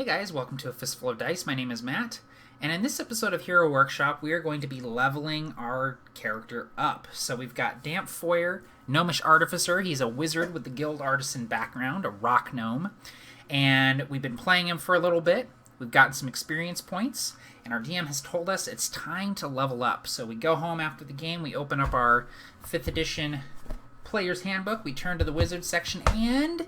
Hey guys, welcome to A Fistful of Dice. My name is Matt, and in this episode of Hero Workshop, we are going to be leveling our character up. So we've got Damp Foyer, Gnomish Artificer. He's a wizard with the Guild Artisan background, a rock gnome, and we've been playing him for a little bit. We've gotten some experience points, and our DM has told us it's time to level up. So we go home after the game, we open up our 5th edition Player's Handbook, we turn to the Wizard section, and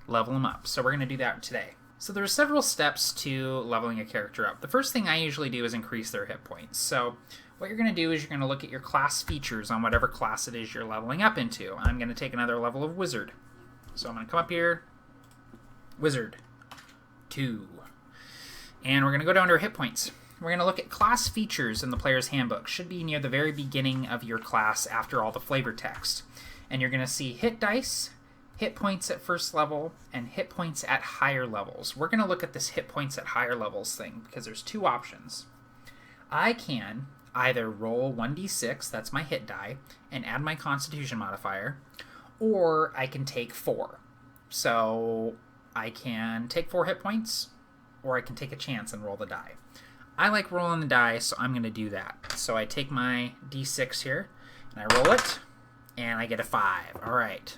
level him up. So we're going to do that today. So there are several steps to leveling a character up. The first thing I usually do is increase their hit points. So what you're going to do is you're going to look at your class features on whatever class it is you're leveling up into. I'm going to take another level of Wizard. So I'm going to come up here, Wizard, 2. And we're going to go down to our hit points. We're going to look at class features in the Player's Handbook. Should be near the very beginning of your class after all the flavor text. And you're going to see hit dice, hit points at first level, and hit points at higher levels. We're going to look at this hit points at higher levels thing because there's two options. I can either roll 1d6, that's my hit die, and add my Constitution modifier, or I can take 4. So I can take 4 hit points, or I can take a chance and roll the die. I like rolling the die, so I'm going to do that. So I take my d6 here, and I roll it, and I get a 5. All right.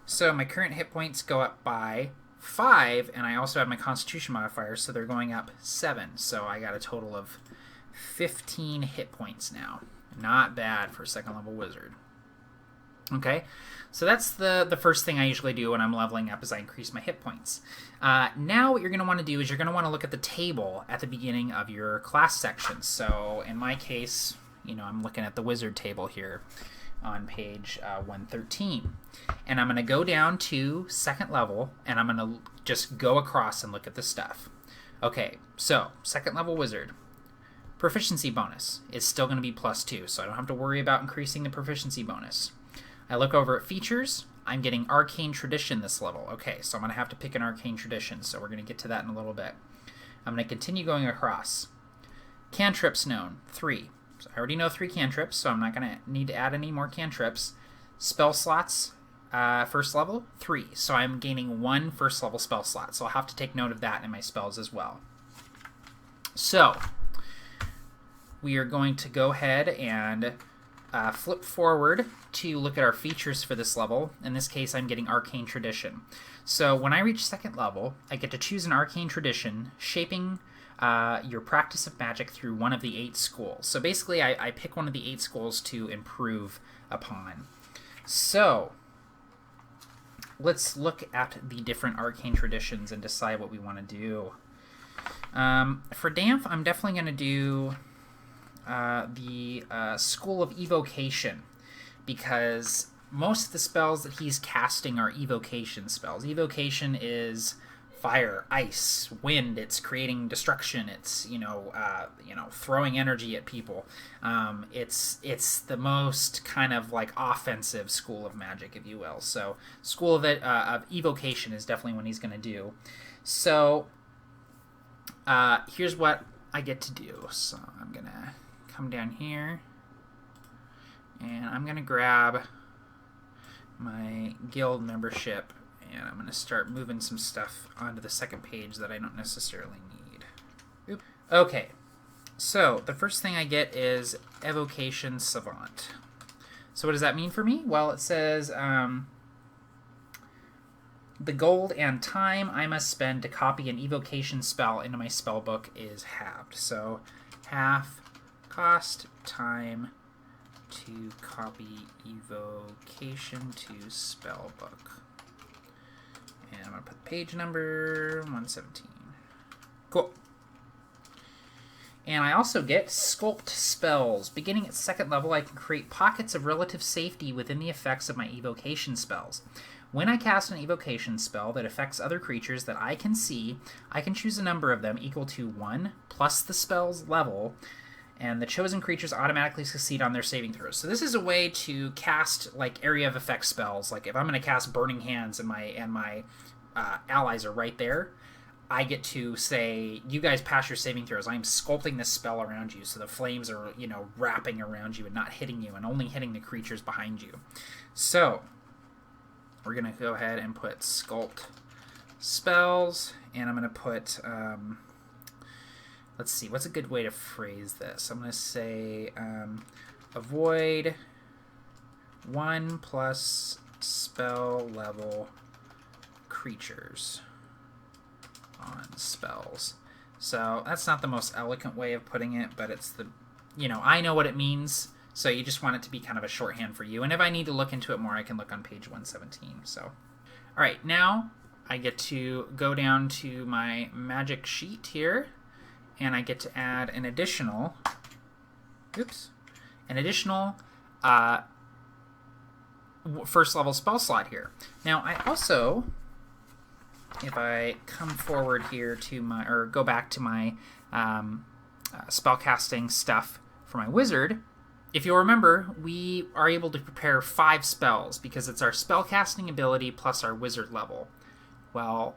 So my current hit points go up by 5, and I also have my Constitution modifier, so they're going up 7. So I got a total of 15 hit points now. Not bad for a second level wizard. Okay, so that's the first thing I usually do when I'm leveling up is I increase my hit points. Now what you're going to want to do is you're going to want to look at the table at the beginning of your class section. So in my case, I'm looking at the wizard table here on page 113. And I'm going to go down to second level, and I'm going to just go across and look at the stuff. Okay, so second level wizard. Proficiency bonus is still going to be +2, so I don't have to worry about increasing the proficiency bonus. I look over at features. I'm getting Arcane Tradition this level. Okay, so I'm going to have to pick an Arcane Tradition, so we're going to get to that in a little bit. I'm going to continue going across. Cantrips known, 3. So I already know 3 cantrips, so I'm not going to need to add any more cantrips. Spell slots, first level, 3. So I'm gaining 1 first level spell slot, so I'll have to take note of that in my spells as well. So we are going to go ahead and flip forward to look at our features for this level. In this case, I'm getting Arcane Tradition. So when I reach second level, I get to choose an Arcane Tradition, shaping your practice of magic through one of the 8 schools. So basically, I pick one of the 8 schools to improve upon. So let's look at the different Arcane Traditions and decide what we want to do. For Damp, I'm definitely going to do the School of Evocation, because most of the spells that he's casting are evocation spells. Evocation is fire, ice, wind. It's creating destruction. It's throwing energy at people. It's the most kind of like offensive school of magic, if you will. So School of Evocation is definitely what he's going to do. So here's what I get to do. So I'm gonna come down here, and I'm going to grab my guild membership, and I'm going to start moving some stuff onto the second page that I don't necessarily need. Oops. Okay, so the first thing I get is Evocation Savant. So what does that mean for me? Well, it says the gold and time I must spend to copy an evocation spell into my spell book is halved. So half cost time to copy evocation to spellbook. And I'm going to put page number 117. Cool. And I also get Sculpt Spells. Beginning at second level, I can create pockets of relative safety within the effects of my evocation spells. When I cast an evocation spell that affects other creatures that I can see, I can choose a number of them equal to 1 plus the spell's level, and the chosen creatures automatically succeed on their saving throws. So this is a way to cast like area of effect spells. Like if I'm going to cast Burning Hands and my allies are right there, I get to say, you guys pass your saving throws. I'm sculpting this spell around you, so the flames are wrapping around you and not hitting you, and only hitting the creatures behind you. So we're going to go ahead and put Sculpt spells, and I'm going to put, let's see, what's a good way to phrase this? I'm going to say avoid 1 plus spell level creatures on spells. So that's not the most eloquent way of putting it, but it's the, I know what it means, so you just want it to be kind of a shorthand for you. And if I need to look into it more, I can look on page 117. So, all right, now I get to go down to my magic sheet here, and I get to add an additional, first level spell slot here. Now I also, if I come forward here to my, or go back to my spellcasting stuff for my wizard, if you'll remember, we are able to prepare 5 spells because it's our spellcasting ability plus our wizard level. Well,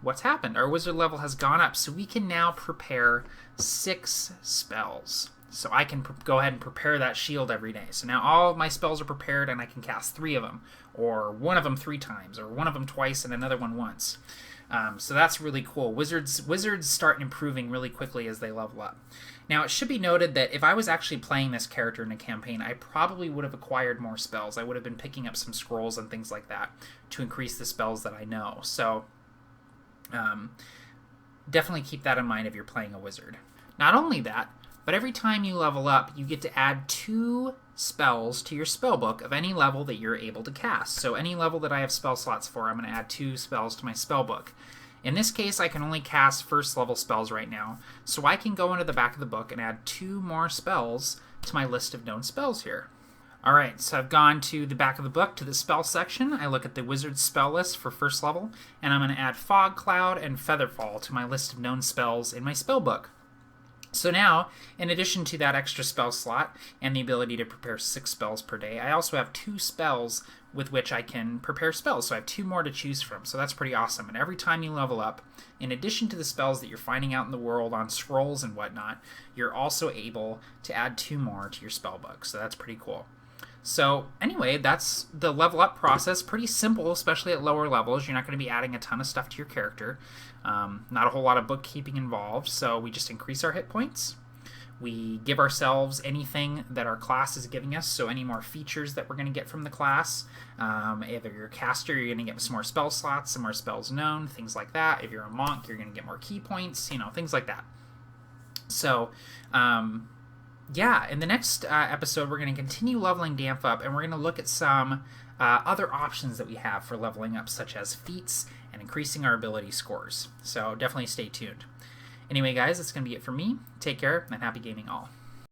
what's happened? Our wizard level has gone up, so we can now prepare 6 spells. So I can go ahead and prepare that shield every day. So now all of my spells are prepared, and I can cast 3 of them, or one of them 3 times, or one of them twice, and another one once. So that's really cool. Wizards start improving really quickly as they level up. Now, it should be noted that if I was actually playing this character in a campaign, I probably would have acquired more spells. I would have been picking up some scrolls and things like that to increase the spells that I know. So definitely keep that in mind if you're playing a wizard. Not only that, but every time you level up, you get to add 2 spells to your spellbook of any level that you're able to cast. So any level that I have spell slots for, I'm going to add 2 spells to my spellbook. In this case, I can only cast first level spells right now, so I can go into the back of the book and add 2 more spells to my list of known spells here. Alright, so I've gone to the back of the book, to the spell section. I look at the wizard's spell list for first level, and I'm going to add Fog Cloud and Featherfall to my list of known spells in my spellbook. So now, in addition to that extra spell slot and the ability to prepare 6 spells per day, I also have 2 spells with which I can prepare spells. So I have 2 more to choose from. So that's pretty awesome. And every time you level up, in addition to the spells that you're finding out in the world on scrolls and whatnot, you're also able to add 2 more to your spellbook. So that's pretty cool. So anyway, that's the level up process. Pretty simple, especially at lower levels. You're not going to be adding a ton of stuff to your character. Not a whole lot of bookkeeping involved. So we just increase our hit points. We give ourselves anything that our class is giving us, so any more features that we're going to get from the class. If you're a caster, you're going to get some more spell slots, some more spells known, things like that. If you're a monk, you're going to get more key points, things like that. So, yeah, in the next episode, we're going to continue leveling Danf up, and we're going to look at some other options that we have for leveling up, such as feats and increasing our ability scores. So definitely stay tuned. Anyway, guys, that's going to be it for me. Take care, and happy gaming all.